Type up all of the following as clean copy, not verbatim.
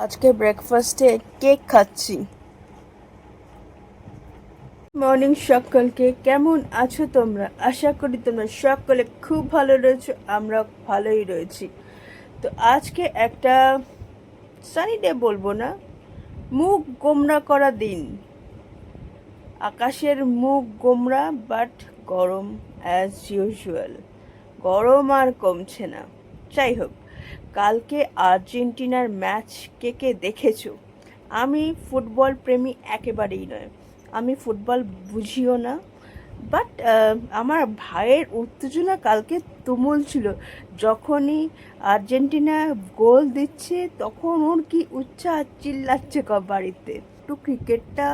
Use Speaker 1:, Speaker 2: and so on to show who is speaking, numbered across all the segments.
Speaker 1: আজকে ব্রেকফাস্টে কেক খাচ্ছি। মর্নিং সকলকে, কেমন আছো তোমরা? আশা করি তোমরা সকলে খুব ভালো রয়েছো, আমরা ভালোই রয়েছি। তো আজকে একটা সানি ডে বলবো না, মুখ গোমরা করা দিন। আকাশের মুখ গোমরা, বাট গরম অ্যাজ ইউজুয়াল। গরম আর কমছে না। যাই হোক, কালকে আর্জেন্টিনার ম্যাচ কে কে দেখেছো? আমি ফুটবল প্রেমী একেবারেই নয়, আমি ফুটবল বুঝিও না। বাট আমার ভাইয়ের উত্তেজনা কালকে তুমুল ছিল। যখনই আর্জেন্টিনা গোল দিচ্ছে তখন ওর কি উচ্ছ্বাস, চিল্লাচ্ছে বাড়িতে। একটু ক্রিকেটটা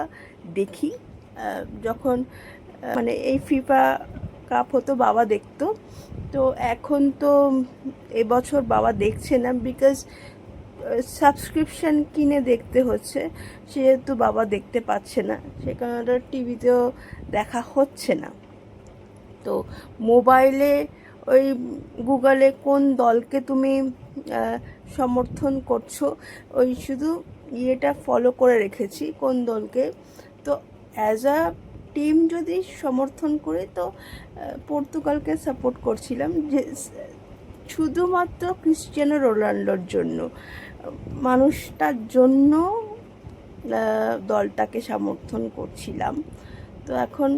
Speaker 1: দেখি। যখন মানে এই ফিফা কাপ হতো বাবা দেখতো, তো এখন তো এবছর বাবা দেখছে না, বিকজ সাবস্ক্রিপশান কিনে দেখতে হচ্ছে, সেহেতু বাবা দেখতে পাচ্ছে না, সে কারণে টিভিতেও দেখা হচ্ছে না। তো মোবাইলে ওই গুগলে কোন দলকে তুমি সমর্থন করছো, ওই শুধু ইয়েটা ফলো করে রেখেছি কোন দলকে। তো অ্যাজ আ টিম যদি সমর্থন করি তো পর্তুগালকে সাপোর্ট করছিলাম, যে শুধুমাত্র ক্রিশ্চিয়ানো রোনাল্ডোর জন্য, মানুষটার জন্য দলটাকে সমর্থন করছিলাম। তো এখন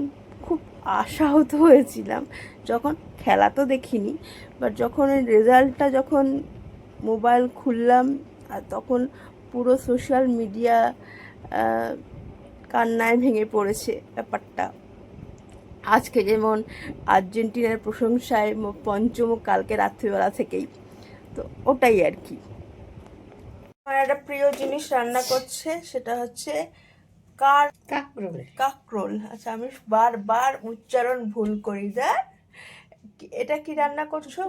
Speaker 1: খুব আশাহত হয়েছিলাম যখন, খেলা তো দেখিনি, বাট যখন ওই রেজাল্টটা যখন মোবাইল খুললাম, আর তখন পুরো সোশ্যাল মিডিয়া কান্নায় ভেঙে পড়েছে ব্যাপারটা। আজকে যেমন আর্জেন্টিনার প্রশংসায় পঞ্চমুখ কালকে রাত্রিবেলা থেকেই, তো ওটাই আর কি। আমার একটা প্রিয় জিনিস রান্না করছে, সেটা হচ্ছে কাকরোল। কাকরোল, আচ্ছা আমি বারবার উচ্চারণ ভুল করি। এটা কি রান্না করছো?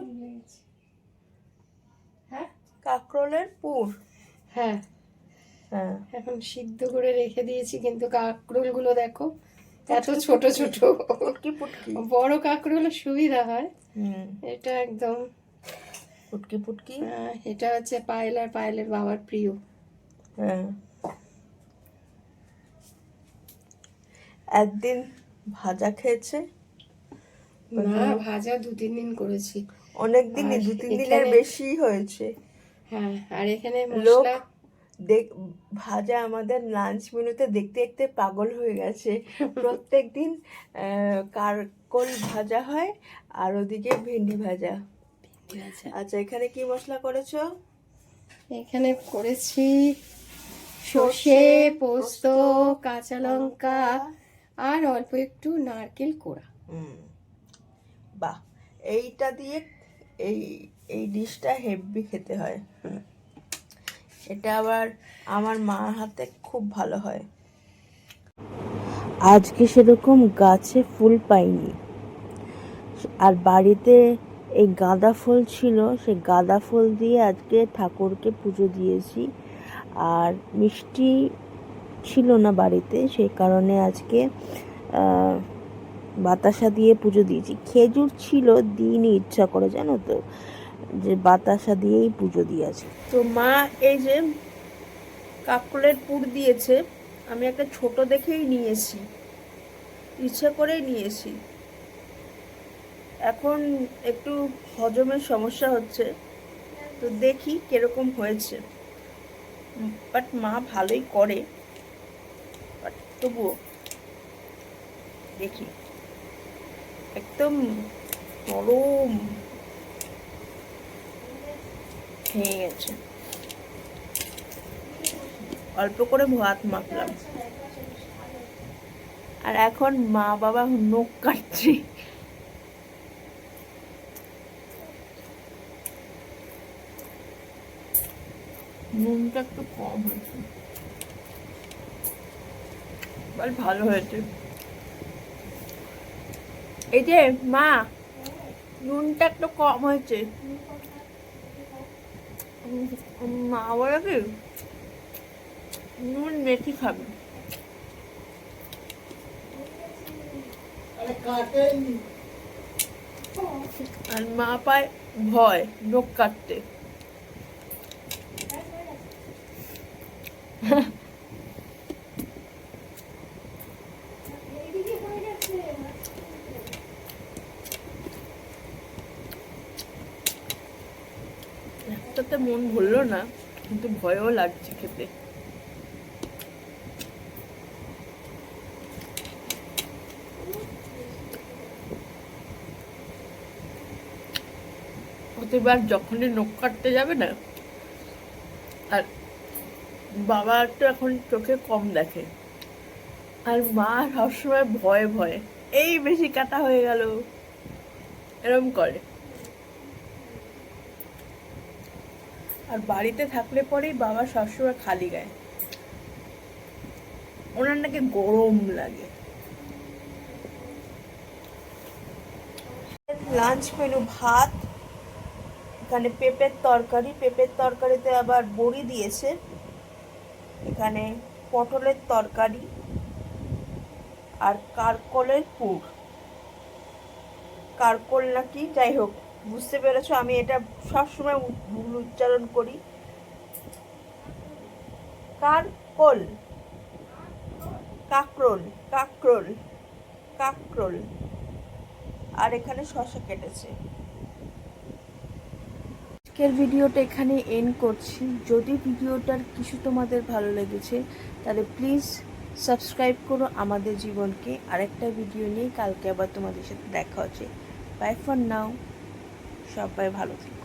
Speaker 2: হ্যাঁ,
Speaker 1: কাকরোলের পুর।
Speaker 2: হ্যাঁ
Speaker 1: হ্যাঁ,
Speaker 2: এখন সিদ্ধ করে রেখে দিয়েছি, কিন্তু কাঁকরোল গুলো দেখো এত ছোট ছোট।
Speaker 1: পুটকি পুটকি।
Speaker 2: বড় কাঁকরোলের সুবিধা হয়,
Speaker 1: হুম,
Speaker 2: এটা একদম
Speaker 1: পুটকি পুটকি।
Speaker 2: এটা হচ্ছে পায়েল আর পায়েলের বাবার প্রিয়।
Speaker 1: হ্যাঁ, একদিন ভাজা খেয়েছে,
Speaker 2: না, ভাজা 2-3 দিন করেছি।
Speaker 1: অনেক দিনই,
Speaker 2: আর
Speaker 1: 2-3 দিনের
Speaker 2: এখানে
Speaker 1: বেশি হয়েছে।
Speaker 2: হ্যাঁ, আর এখানে
Speaker 1: লোক
Speaker 2: মশলা
Speaker 1: ভাজা আমাদের লাঞ্চ মেনুতে দেখতে দেখতে পাগল হয়ে গেছে। প্রত্যেক দিন কারকোল ভাজা হয়, আর ওদিকে ভেন্ডি ভাজা। আচ্ছা, এখানে কি মশলা করেছো?
Speaker 2: এখানে করেছি সর্ষে, পোস্ত, কাঁচা লঙ্কা আর অল্প একটু নারকেল কোড়া।
Speaker 1: বাহ, এইটা দিয়ে এই এই ডিশটা হেভি খেতে হয়। এটা আবার আমার মার হাতে খুব ভালো হয়। আজকে সেরকম গাছে ফুল পাইনি, আর বাড়িতে এই গাঁদা ফুল ছিল, সে গাঁদা ফুল দিয়ে আজকে ঠাকুরকে পুজো দিয়েছি। আর মিষ্টি ছিল না বাড়িতে, সেই কারণে আজকে বাতাসা দিয়ে পুজো দিয়েছি। খেজুর ছিল, দিইনি ইচ্ছা করে, জানো তো, যে বাতাসা দিয়েই পুজো দিয়েছে। তো মা এই যে কাকলের পুর দিয়েছে, আমি একটা ছোট দেখেই নিয়েছি, ইচ্ছে করেই নিয়েছি। এখন একটু হজমের সমস্যা হচ্ছে, তো দেখি কিরকম হয়েছে। বাট মা ভালোই করে, বাট তবুও দেখি। একদম নরম হয়ে গেছে। অল্প করে ভাত মাখলাম, আর এখন মা বাবা নখ কাটছে। নুনটা একটু কম হয়েছে, ভালো হয়েছে। এই যে মা, নুনটা একটু কম হয়েছে। মা বলে কি নুন বেশি খাবে। আর মা পায় ভয় নখ কাটতে। একটাতে মন ভরলো না, কিন্তু ভয়ও লাগছে খেতে। প্রতিবার যখনই নখ কাটতে যাবে না, আর বাবা তো এখন চোখে কম দেখে, আর মা সবসময় ভয়ে ভয়ে এই বেশি কাটা হয়ে গেল এরম করে। আর বাড়িতে থাকলে পরেই বাবা সবসময় খালি গায়ে, ওনার নাকি গরম লাগে। লাঞ্চ মেনু ভাত, এখানে পেঁপের তরকারি, পেঁপের তরকারিতে আবার বড়ি দিয়েছে, এখানে পটলের তরকারি আর কারকলের পুর, কারকল নাকি, যাই হোক বুঝতে পেরেছো, আমি এটা সবসময় ভুল উচ্চারণ করি, কারকল, কাকরোল, কাকরোল, কাকরোল। আর এখানে শসা কেটেছে। আজকের ভিডিওটা এখানে এন্ড করছি। যদি ভিডিওটার কিছু তোমাদের ভালো লেগেছে তাহলে প্লিজ সাবস্ক্রাইব করো আমাদের জীবনকে। আরেকটা ভিডিও নিয়ে কালকে আবার তোমাদের সাথে দেখা হচ্ছে। বাই ফর নাও, সবাই ভালো থেকো।